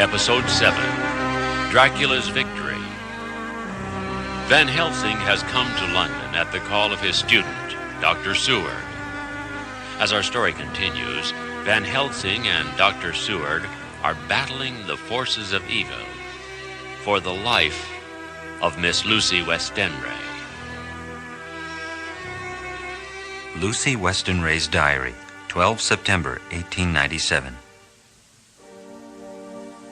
Episode 7, Dracula's Victory. Van Helsing has come to London at the call of his student, Dr. Seward. As our story continues, Van Helsing and Dr. Seward are battling the forces of evil for the life of Miss Lucy Westenray. Lucy Westenray's Diary, 12 September 1897.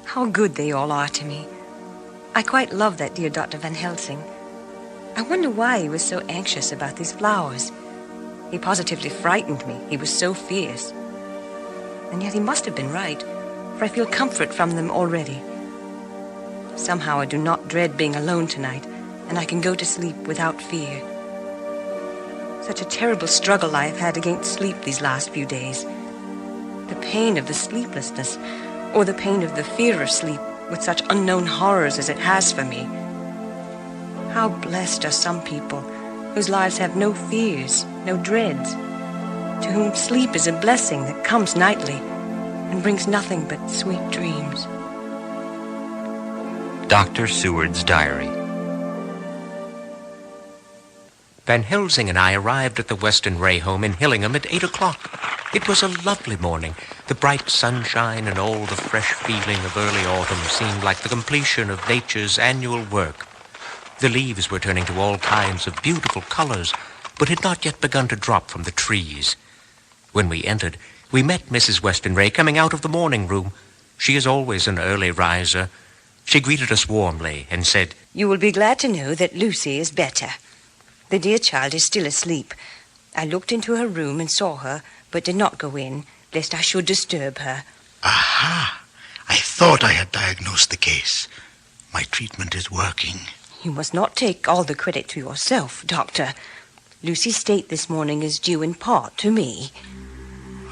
How good they all are to me. I quite love that dear Dr. Van Helsing. I wonder why he was so anxious about these flowers. He positively frightened me. He was so fierce. And yet he must have been right, for I feel comfort from them already. Somehow I do not dread being alone tonight, and I can go to sleep without fear. Such a terrible struggle I have had against sleep these last few days. The pain of the sleeplessness, or the pain of the fear of sleep, with such unknown horrors as it has for me. How blessed are some people whose lives have no fears, no dreads, to whom sleep is a blessing that comes nightly and brings nothing but sweet dreams. Dr. Seward's Diary. Van Helsing and I arrived at the Westenray home in Hillingham at 8 o'clock. It was a lovely morning. The bright sunshine and all the fresh feeling of early autumn seemed like the completion of nature's annual work. The leaves were turning to all kinds of beautiful colors, but had not yet begun to drop from the trees. When we entered, we met Mrs. Westenray coming out of the morning room. She is always an early riser. She greeted us warmly and said, "You will be glad to know that Lucy is better. The dear child is still asleep. I looked into her room and saw her, but did not go in, lest I should disturb her." Aha! I thought I had diagnosed the case. My treatment is working. You must not take all the credit to yourself, Doctor. Lucy's state this morning is due in part to me.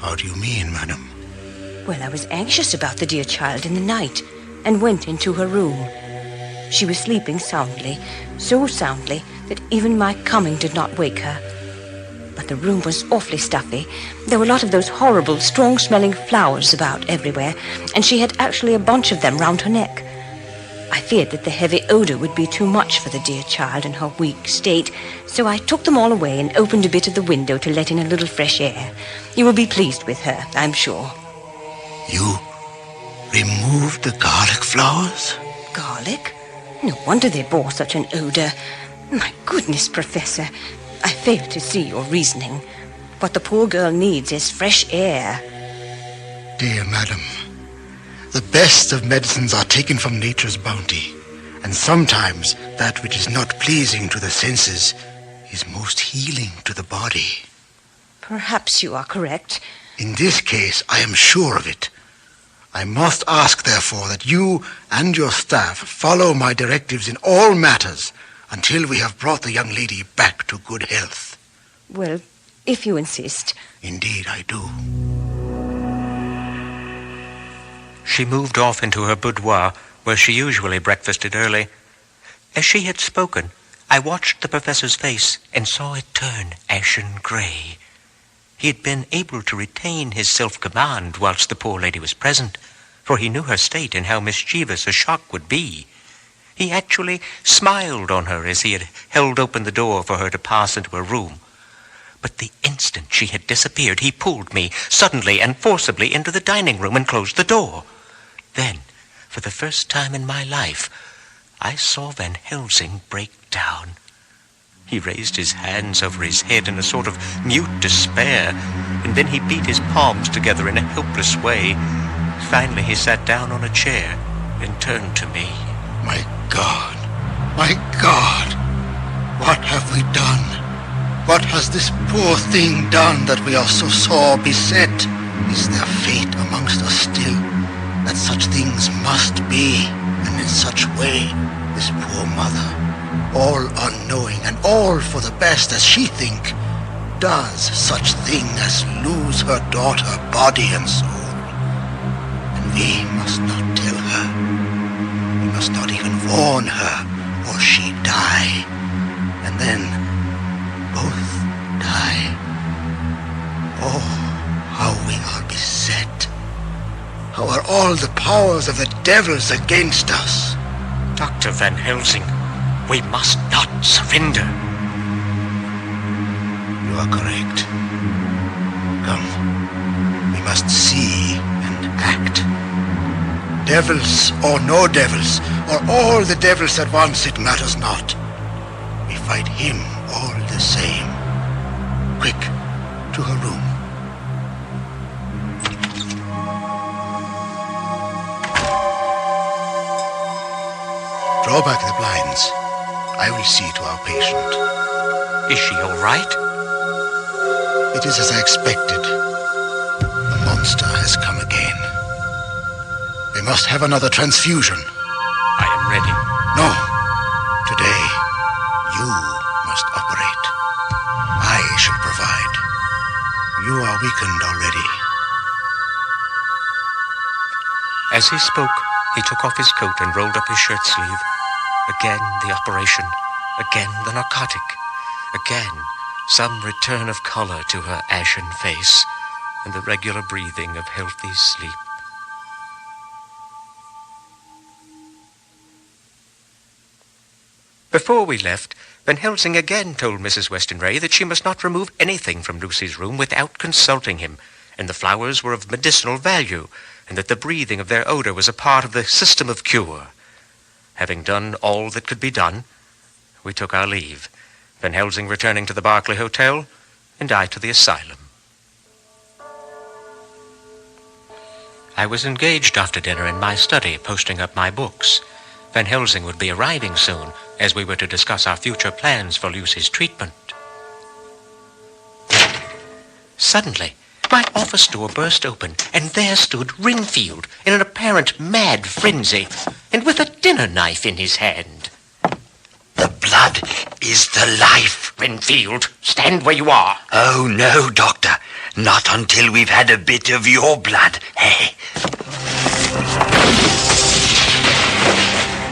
How do you mean, madam? Well, I was anxious about the dear child in the night, and went into her room. She was sleeping soundly, so soundly that even my coming did not wake her. But the room was awfully stuffy. There were a lot of those horrible, strong-smelling flowers about everywhere, and she had actually a bunch of them round her neck. I feared that the heavy odor would be too much for the dear child in her weak state, so I took them all away and opened a bit of the window to let in a little fresh air. You will be pleased with her, I'm sure. You removed the garlic flowers? Garlic? No wonder they bore such an odor. My goodness, Professor, I fail to see your reasoning. What the poor girl needs is fresh air. Dear madam, the best of medicines are taken from nature's bounty, and sometimes that which is not pleasing to the senses is most healing to the body. Perhaps you are correct. In this case, I am sure of it. I must ask, therefore, that you and your staff follow my directives in all matters until we have brought the young lady back to good health. Well, if you insist. Indeed, I do. She moved off into her boudoir, where she usually breakfasted early. As she had spoken, I watched the professor's face and saw it turn ashen gray. He had been able to retain his self-command whilst the poor lady was present, for he knew her state and how mischievous a shock would be. He actually smiled on her as he had held open the door for her to pass into her room. But the instant she had disappeared, he pulled me suddenly and forcibly into the dining room and closed the door. Then, for the first time in my life, I saw Van Helsing break down. He raised his hands over his head in a sort of mute despair, and then he beat his palms together in a helpless way. Finally, he sat down on a chair and turned to me. My God! My God! What have we done? What has this poor thing done that we are so sore beset? Is there fate amongst us still, that such things must be, and in such way this poor mother, all unknowing and all for the best as she think, does such thing as lose her daughter body and soul? And we must not tell her. We must not even warn her, or she die, and then both die. Oh, how we are beset, how are all the powers of the devils against us. Dr. Van Helsing, we must not surrender. You are correct. Come, we must see and act. Devils or no devils, or all the devils at once, it matters not. We fight him all the same. Quick, to her room. Draw back the blinds. I will see to our patient. Is she all right? It is as I expected. The monster has come again. We must have another transfusion. I am ready. No. Today, you must operate. I shall provide. You are weakened already. As he spoke, he took off his coat and rolled up his shirt sleeve. Again the operation. Again the narcotic. Again some return of color to her ashen face and the regular breathing of healthy sleep. Before we left, Van Helsing again told Mrs. Westonray that she must not remove anything from Lucy's room without consulting him, and the flowers were of medicinal value, and that the breathing of their odor was a part of the system of cure. Having done all that could be done, we took our leave, Van Helsing returning to the Berkeley Hotel, and I to the asylum. I was engaged after dinner in my study, posting up my books. Van Helsing would be arriving soon, as we were to discuss our future plans for Lucy's treatment. Suddenly, my office door burst open, and there stood Renfield in an apparent mad frenzy, and with a dinner knife in his hand. The blood is the life. Renfield, stand where you are. Oh, no, Doctor. Not until we've had a bit of your blood. Hey.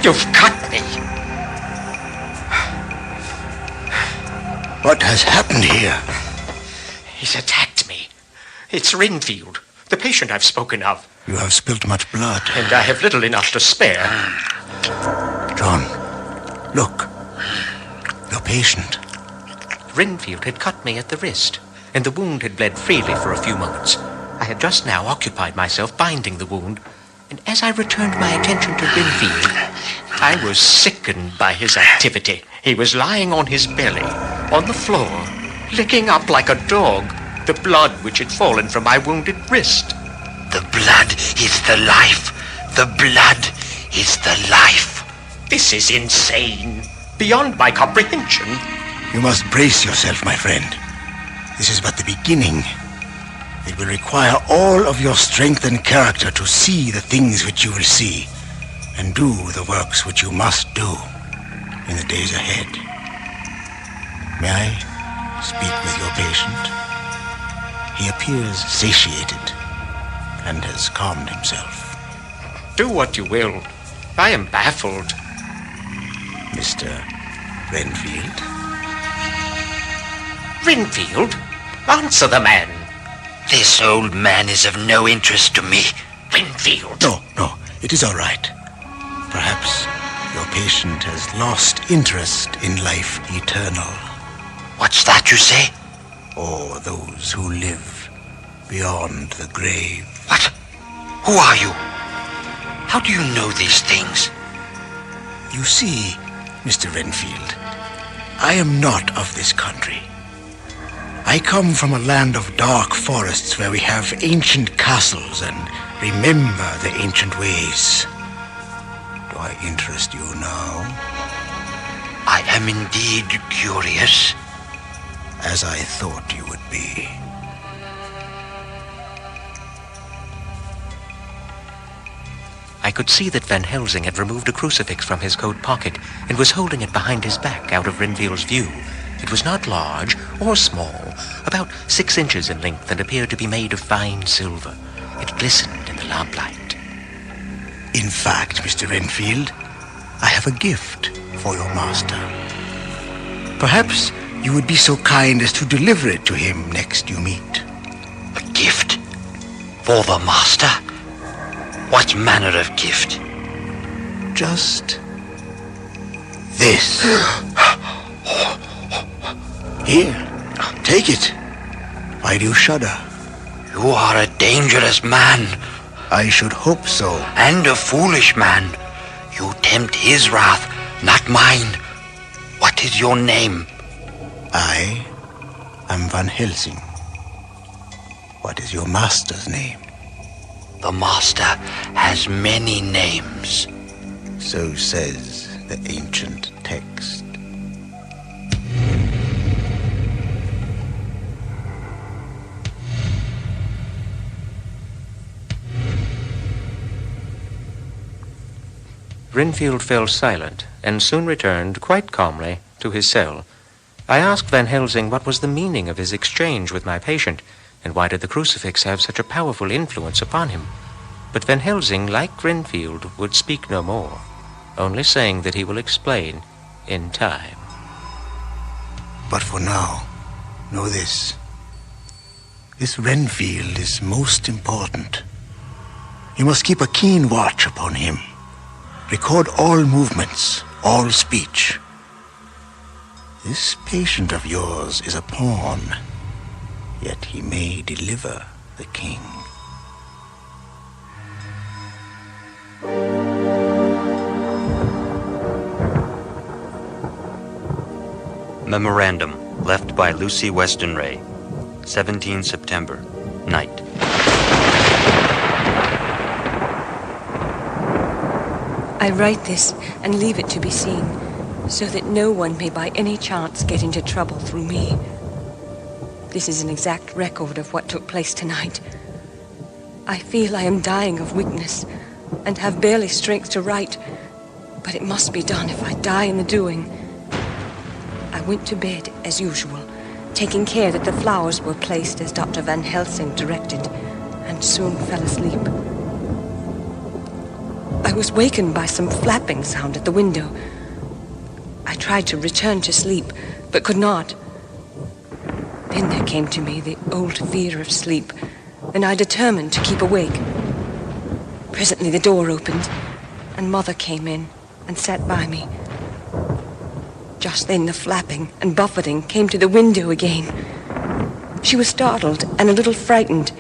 You've cut me. What has happened here? He's attacked me. It's Renfield, the patient I've spoken of. You have spilt much blood. And I have little enough to spare. John, look. Your patient. Renfield had cut me at the wrist, and the wound had bled freely for a few moments. I had just now occupied myself binding the wound, and as I returned my attention to Renfield, I was sickened by his activity. He was lying on his belly, on the floor, licking up like a dog the blood which had fallen from my wounded wrist. The blood is the life. The blood is the life. This is insane, beyond my comprehension. You must brace yourself, my friend. This is but the beginning. It will require all of your strength and character to see the things which you will see, and do the works which you must do in the days ahead. May I speak with your patient? He appears satiated and has calmed himself. Do what you will. I am baffled. Mr. Renfield? Renfield? Answer the man. This old man is of no interest to me. Renfield. No, it is all right. Perhaps your patient has lost interest in life eternal. What's that you say? Or those who live beyond the grave. What? Who are you? How do you know these things? You see, Mr. Renfield, I am not of this country. I come from a land of dark forests where we have ancient castles and remember the ancient ways. Do I interest you now? I am indeed curious. As I thought you would be. I could see that Van Helsing had removed a crucifix from his coat pocket and was holding it behind his back out of Renfield's view. It was not large or small, about 6 inches in length, and appeared to be made of fine silver. It glistened in the lamplight. In fact, Mr. Renfield, I have a gift for your master. Perhaps you would be so kind as to deliver it to him next you meet. A gift? For the master? What manner of gift? Just this. Here, take it. Why do you shudder? You are a dangerous man. I should hope so. And a foolish man. You tempt his wrath, not mine. What is your name? I am Van Helsing. What is your master's name? The master has many names. So says the ancient text. Renfield fell silent and soon returned, quite calmly, to his cell. I asked Van Helsing what was the meaning of his exchange with my patient, and why did the crucifix have such a powerful influence upon him? But Van Helsing, like Renfield, would speak no more, only saying that he will explain in time. But for now, know this. This Renfield is most important. You must keep a keen watch upon him. Record all movements, all speech. This patient of yours is a pawn, yet he may deliver the king. Memorandum left by Lucy Westenray, 17 September, night. I write this and leave it to be seen, so that no one may by any chance get into trouble through me. This is an exact record of what took place tonight. I feel I am dying of weakness and have barely strength to write, but it must be done if I die in the doing. I went to bed as usual, taking care that the flowers were placed as Dr. Van Helsing directed, and soon fell asleep. I was wakened by some flapping sound at the window. I tried to return to sleep, but could not. Then there came to me the old fear of sleep, and I determined to keep awake. Presently the door opened, and Mother came in and sat by me. Just then the flapping and buffeting came to the window again. She was startled and a little frightened.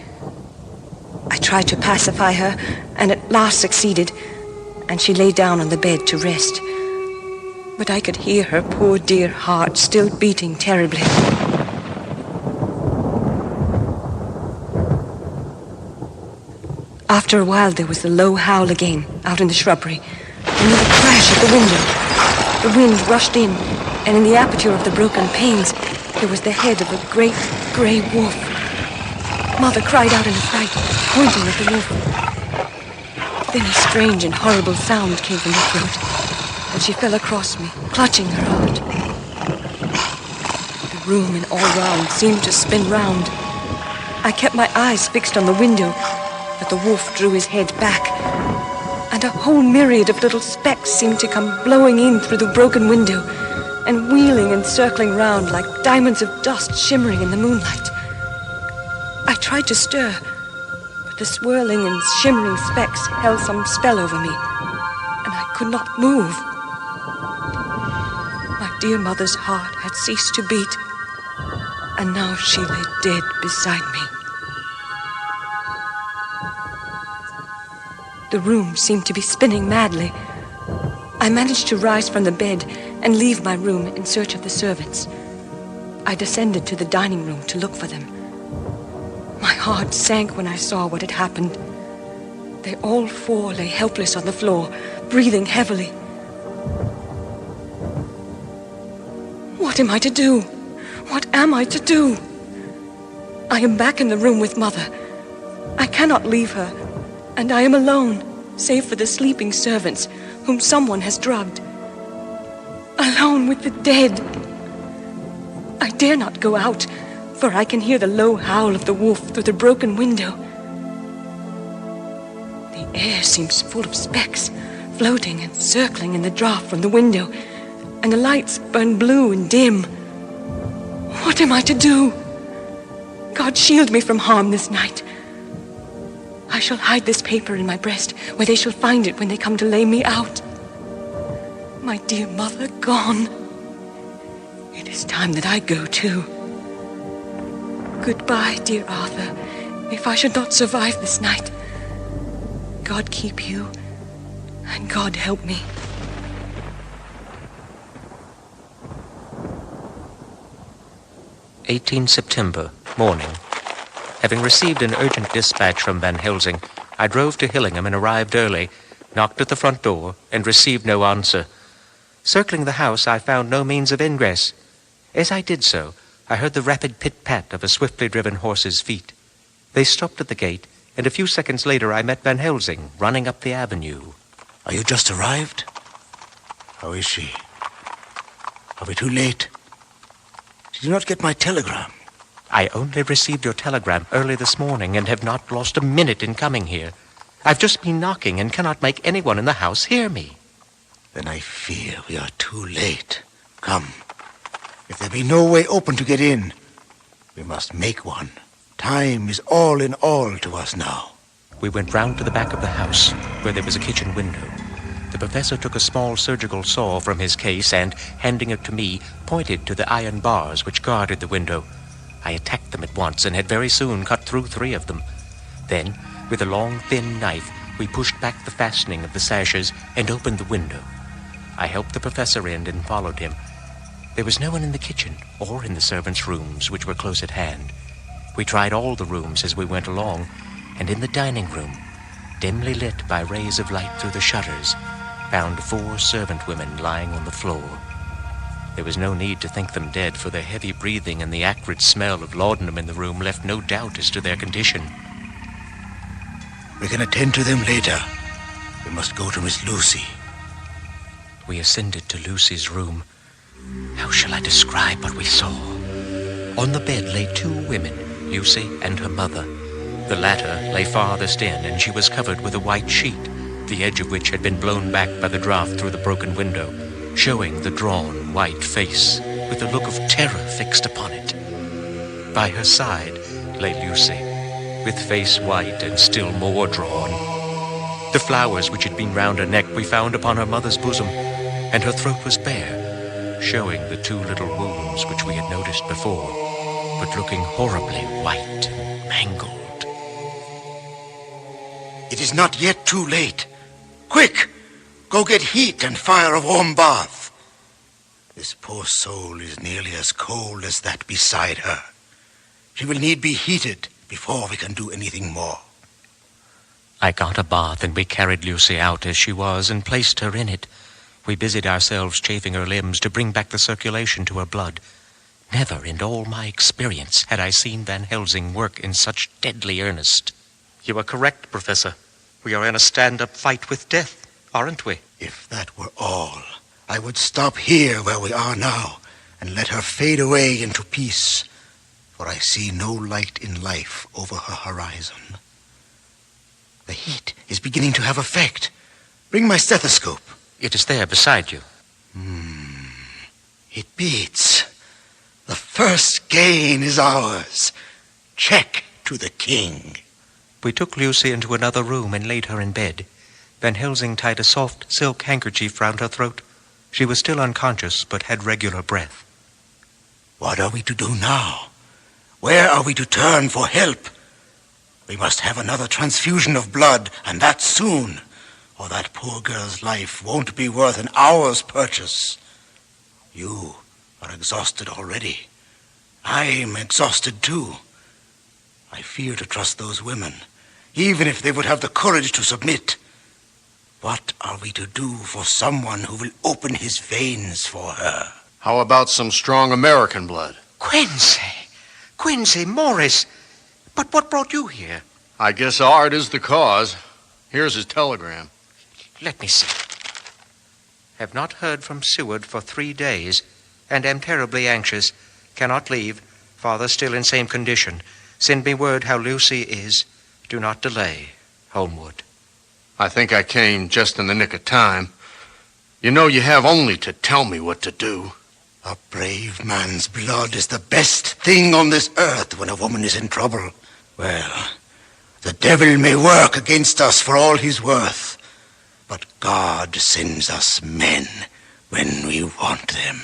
I tried to pacify her, and at last succeeded, and she lay down on the bed to rest. But I could hear her poor dear heart still beating terribly. After a while there was the low howl again out in the shrubbery, and then a crash at the window. The wind rushed in, and in the aperture of the broken panes there was the head of a great grey wolf. Mother cried out in affright, pointing at the wolf. Then a strange and horrible sound came from her throat, and she fell across me, clutching her heart. The room and all round seemed to spin round. I kept my eyes fixed on the window, but the wolf drew his head back, and a whole myriad of little specks seemed to come blowing in through the broken window, and wheeling and circling round like diamonds of dust shimmering in the moonlight. I tried to stir, but the swirling and shimmering specks held some spell over me, and I could not move. My dear mother's heart had ceased to beat, and now she lay dead beside me. The room seemed to be spinning madly. I managed to rise from the bed and leave my room in search of the servants. I descended to the dining room to look for them. My heart sank when I saw what had happened. They all four lay helpless on the floor, breathing heavily. What am I to do? What am I to do? I am back in the room with Mother. I cannot leave her, and I am alone, save for the sleeping servants, whom someone has drugged. Alone with the dead. I dare not go out, for I can hear the low howl of the wolf through the broken window. The air seems full of specks, floating and circling in the draught from the window, and the lights burn blue and dim. What am I to do? God shield me from harm this night. I shall hide this paper in my breast, where they shall find it when they come to lay me out. My dear mother gone. It is time that I go too. Goodbye, dear Arthur, if I should not survive this night. God keep you, and God help me. September, morning. Having received an urgent dispatch from Van Helsing, I drove to Hillingham and arrived early, knocked at the front door, and received no answer. Circling the house, I found no means of ingress. As I did so, I heard the rapid pit-pat of a swiftly driven horse's feet. They stopped at the gate, and a few seconds later I met Van Helsing running up the avenue. Are you just arrived? How is she? Are we too late? Did you not get my telegram? I only received your telegram early this morning and have not lost a minute in coming here. I've just been knocking and cannot make anyone in the house hear me. Then I fear we are too late. Come. If there be no way open to get in, we must make one. Time is all in all to us now. We went round to the back of the house, where there was a kitchen window. The professor took a small surgical saw from his case and, handing it to me, pointed to the iron bars which guarded the window. I attacked them at once and had very soon cut through 3 of them. Then, with a long, thin knife, we pushed back the fastening of the sashes and opened the window. I helped the professor in and followed him. There was no one in the kitchen or in the servants' rooms, which were close at hand. We tried all the rooms as we went along, and in the dining room, dimly lit by rays of light through the shutters, found 4 servant women lying on the floor. There was no need to think them dead, for their heavy breathing and the acrid smell of laudanum in the room left no doubt as to their condition. We can attend to them later. We must go to Miss Lucy. We ascended to Lucy's room. How shall I describe what we saw? On the bed lay 2 women, Lucy and her mother. The latter lay farthest in, and she was covered with a white sheet, the edge of which had been blown back by the draught through the broken window, showing the drawn white face, with a look of terror fixed upon it. By her side lay Lucy, with face white and still more drawn. The flowers which had been round her neck we found upon her mother's bosom, and her throat was bare, showing the 2 little wounds which we had noticed before, but looking horribly white and mangled. It is not yet too late. Quick! Go get heat and fire a warm bath. This poor soul is nearly as cold as that beside her. She will need be heated before we can do anything more. I got a bath, and we carried Lucy out as she was and placed her in it. We busied ourselves chafing her limbs to bring back the circulation to her blood. Never in all my experience had I seen Van Helsing work in such deadly earnest. You are correct, Professor. We are in a stand-up fight with death, aren't we? If that were all, I would stop here where we are now and let her fade away into peace, for I see no light in life over her horizon. The heat is beginning to have effect. Bring my stethoscope. It is there beside you. It beats. The first gain is ours. Check to the king. We took Lucy into another room and laid her in bed. Van Helsing tied a soft silk handkerchief round her throat. She was still unconscious, but had regular breath. What are we to do now? Where are we to turn for help? We must have another transfusion of blood, and that soon, or that poor girl's life won't be worth an hour's purchase. You are exhausted already. I'm exhausted too. I fear to trust those women, even if they would have the courage to submit. What are we to do for someone who will open his veins for her? How about some strong American blood? Quincy Morris! But what brought you here? I guess art is the cause. Here's his telegram. Let me see. Have not heard from Seward for 3 days, and am terribly anxious. Cannot leave. Father still in same condition. Send me word how Lucy is. Do not delay. Holmwood. I think I came just in the nick of time. You know you have only to tell me what to do. A brave man's blood is the best thing on this earth when a woman is in trouble. Well, The devil may work against us for all he's worth, but God sends us men when we want them.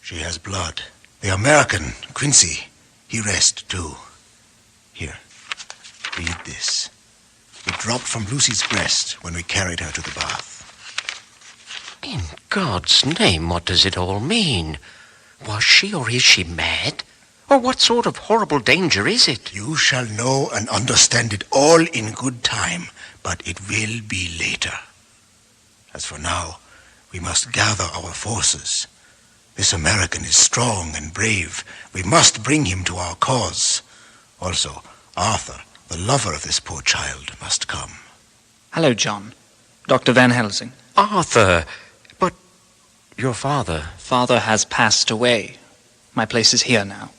She has blood. The American, Quincy, he rest too. Here, read this. It dropped from Lucy's breast when we carried her to the bath. In God's name, what does it all mean? Was she or is she mad? Or what sort of horrible danger is it? You shall know and understand it all in good time, but it will be later. As for now, we must gather our forces. This American is strong and brave. We must bring him to our cause. Also, Arthur, the lover of this poor child, must come. Hello, John. Dr. Van Helsing. Arthur, but your father... Father has passed away. My place is here now.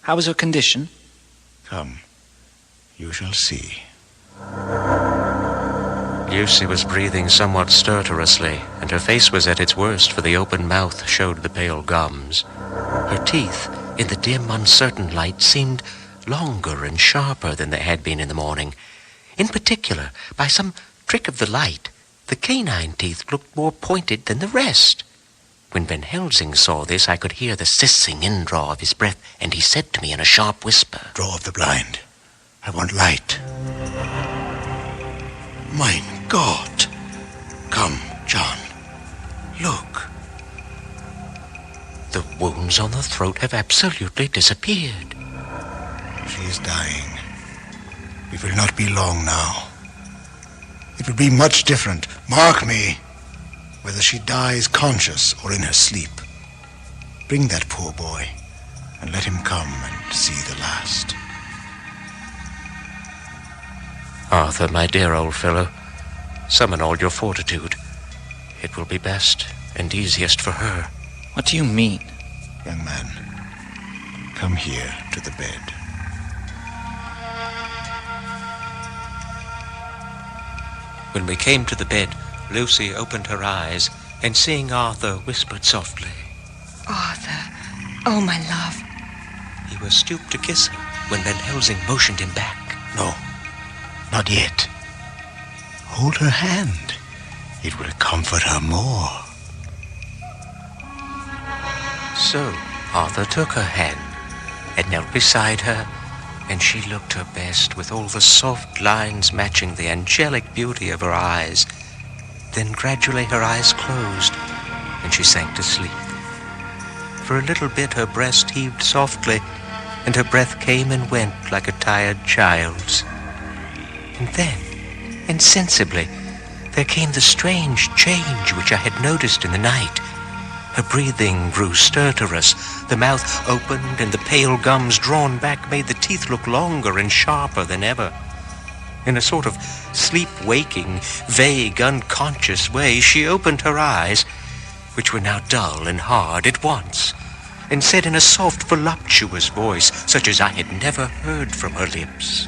How is her condition? Come, you shall see. Lucy was breathing somewhat stertorously, and her face was at its worst, for the open mouth showed the pale gums. Her teeth, in the dim, uncertain light, seemed longer and sharper than they had been in the morning. In particular, by some trick of the light, the canine teeth looked more pointed than the rest. When Van Helsing saw this, I could hear the hissing indraw of his breath, and he said to me in a sharp whisper, "Draw up the blind. I want light." My God! Come, John. Look. "The wounds on the throat have absolutely disappeared." She is dying. It will not be long now. It will be much different, mark me, whether she dies conscious or in her sleep. Bring that poor boy, and let him come and see the last. Arthur, my dear old fellow, summon all your fortitude. It will be best and easiest for her. What do you mean? Young man, come here to the bed. When we came to the bed, Lucy opened her eyes, and seeing Arthur, whispered softly. Arthur, oh, my love. He was stooped to kiss her when Van Helsing motioned him back. No, not yet. Hold her hand. It will comfort her more. So Arthur took her hand and knelt beside her, and she looked her best, with all the soft lines matching the angelic beauty of her eyes. Then gradually her eyes closed, and she sank to sleep. For a little bit her breast heaved softly, and her breath came and went like a tired child's. And then, insensibly, there came the strange change which I had noticed in the night. Her breathing grew stertorous, the mouth opened, and the pale gums drawn back made the teeth look longer and sharper than ever. In a sort of sleep-waking, vague, unconscious way, she opened her eyes, which were now dull and hard at once, and said in a soft, voluptuous voice, such as I had never heard from her lips,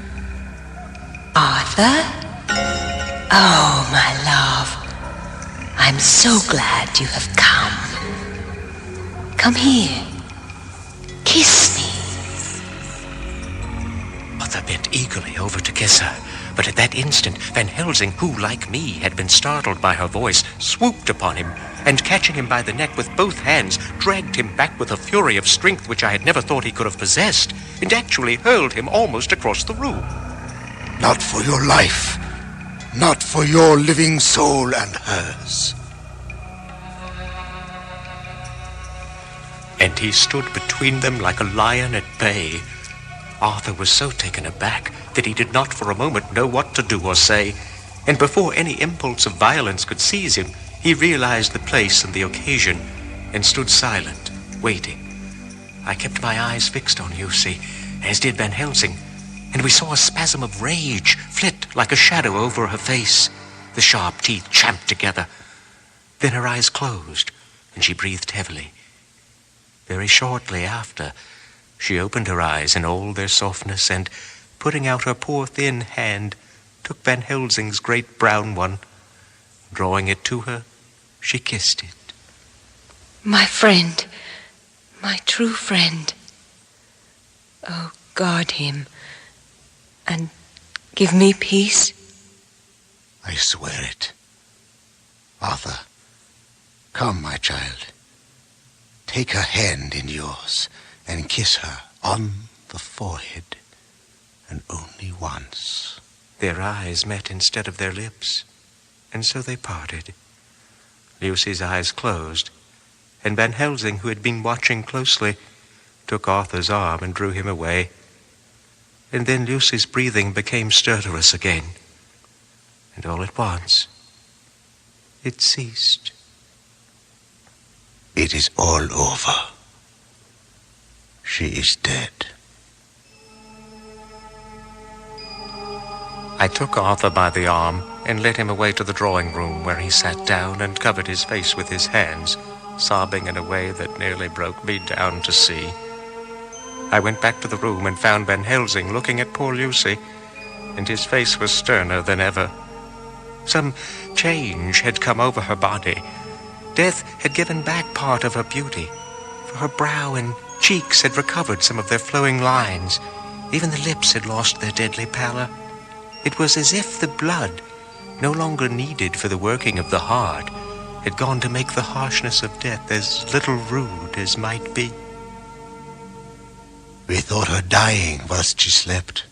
Arthur? Oh, my love. I'm so glad you have come. Come here. Kiss me. Arthur bent eagerly over to kiss her, but at that instant Van Helsing, who, like me, had been startled by her voice, swooped upon him, and catching him by the neck with both hands, dragged him back with a fury of strength which I had never thought he could have possessed, and actually hurled him almost across the room. Not for your life. Not for your living soul and hers. And he stood between them like a lion at bay. Arthur was so taken aback that he did not for a moment know what to do or say, and before any impulse of violence could seize him, he realized the place and the occasion, and stood silent, waiting. I kept my eyes fixed on Lucy, as did Van Helsing, and we saw a spasm of rage flit like a shadow over her face. The sharp teeth champed together. Then her eyes closed, and she breathed heavily. Very shortly after, she opened her eyes in all their softness, and, putting out her poor thin hand, took Van Helsing's great brown one. Drawing it to her, she kissed it. My friend. My true friend. Oh, guard him and give me peace. I swear it. Arthur, come, my child. Take her hand in yours and kiss her on the forehead, and only once. Their eyes met instead of their lips, and so they parted. Lucy's eyes closed, and Van Helsing, who had been watching closely, took Arthur's arm and drew him away. And then Lucy's breathing became stertorous again, and all at once it ceased. It is all over. She is dead. I took Arthur by the arm and led him away to the drawing room, where he sat down and covered his face with his hands, sobbing in a way that nearly broke me down to see. I went back to the room and found Van Helsing looking at poor Lucy, and his face was sterner than ever. Some change had come over her body. Death had given back part of her beauty, for her brow and cheeks had recovered some of their flowing lines. Even the lips had lost their deadly pallor. It was as if the blood, no longer needed for the working of the heart, had gone to make the harshness of death as little rude as might be. We thought her dying whilst she slept,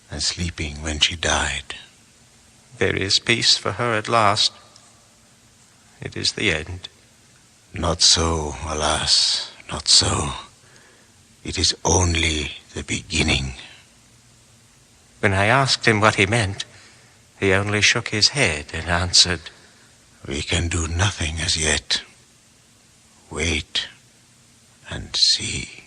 and sleeping when she died. There is peace for her at last. It is the end. Not so, alas, not so. It is only the beginning. When I asked him what he meant, he only shook his head and answered, We can do nothing as yet. Wait and see.